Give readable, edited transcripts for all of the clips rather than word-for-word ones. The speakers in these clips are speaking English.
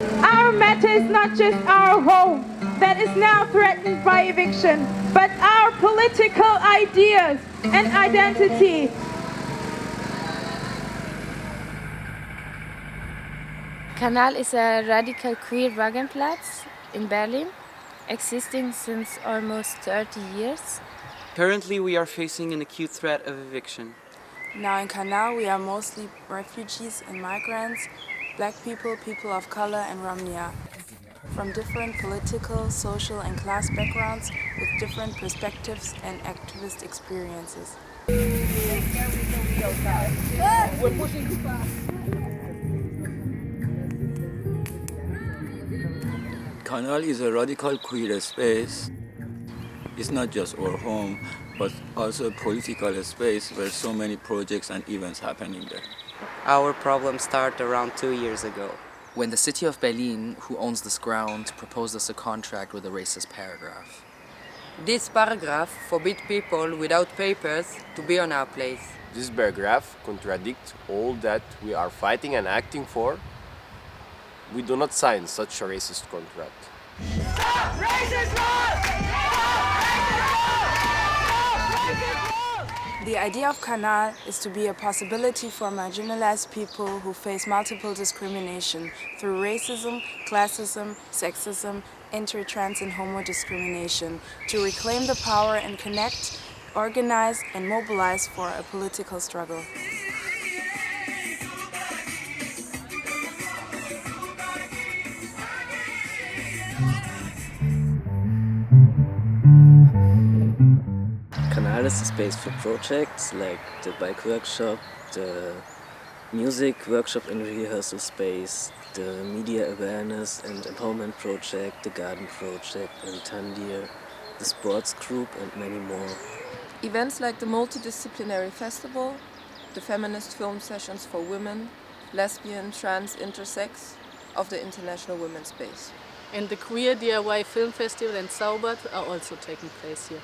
Our matter is not just our home that is now threatened by eviction, but our political ideas and identity. Kanal is a radical queer Wagenplatz in Berlin, existing since almost 30 years. Currently, we are facing an acute threat of eviction. Now in Kanal, we are mostly refugees and migrants, black people, people of color, and Romnia, from different political, social, and class backgrounds with different perspectives and activist experiences. Kanal is a radical queer space. It's not just our home, but also a political space where so many projects and events happening there. Our problem started around 2 years ago. When the city of Berlin, who owns this ground, proposed us a contract with a racist paragraph. This paragraph forbids people without papers to be on our place. This paragraph contradicts all that we are fighting and acting for. We do not sign such a racist contract. Stop racist laws! The idea of Kanal is to be a possibility for marginalized people who face multiple discrimination through racism, classism, sexism, inter, trans, and homo discrimination, to reclaim the power and connect, organize, and mobilize for a political struggle. Kanal is a space for projects like the bike workshop, the music workshop and rehearsal space, the media awareness and empowerment project, the garden project and Tandir, the sports group and many more. Events like the multidisciplinary festival, the feminist film sessions for women, lesbian, trans, intersex of the International Women's Space. And the Queer DIY Film Festival and Zaubert are also taking place here.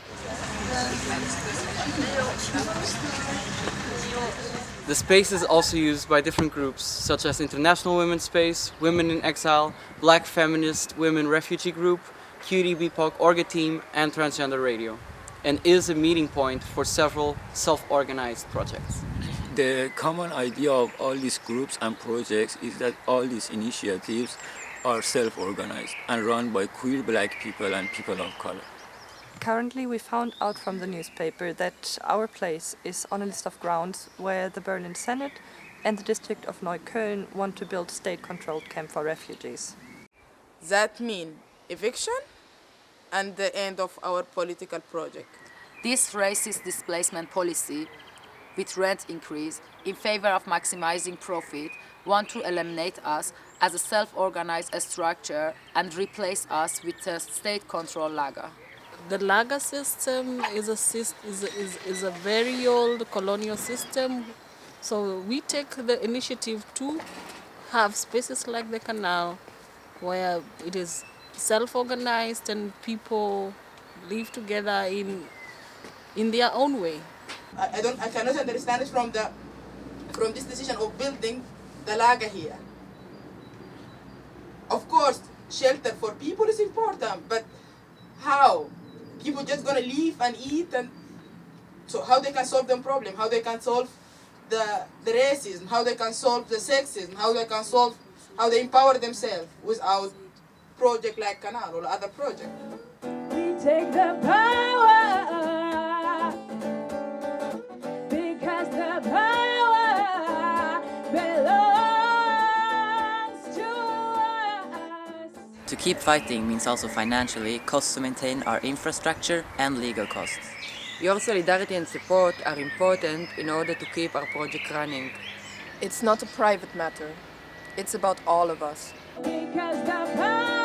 The space is also used by different groups, such as International Women's Space, Women in Exile, Black Feminist Women Refugee Group, QD BIPOC Orga Team, and Transgender Radio, and is a meeting point for several self-organized projects. The common idea of all these groups and projects is that all these initiatives are self-organized and run by queer black people and people of color. Currently, we found out from the newspaper that our place is on a list of grounds where the Berlin Senate and the district of Neukölln want to build state-controlled camp for refugees. That means eviction and the end of our political project. This racist displacement policy, with rent increase in favor of maximizing profit, want to eliminate us as a self-organized structure and replace us with a state-controlled lager. The lager system is a very old colonial system, so we take the initiative to have spaces like the Kanal where it is self-organized and people live together in their own way. I cannot understand it from this decision of building the lager here. Of course, shelter for people is important, but how? People just gonna leave and eat, and so how they can solve the problem? How they can solve the racism? How they can solve the sexism? How they empower themselves without project like Kanal or other project? We take the power because the power belongs to us. To keep fighting means also financially costs to maintain our infrastructure and legal costs. Your solidarity and support are important in order to keep our project running. It's not a private matter. It's about all of us. Because the power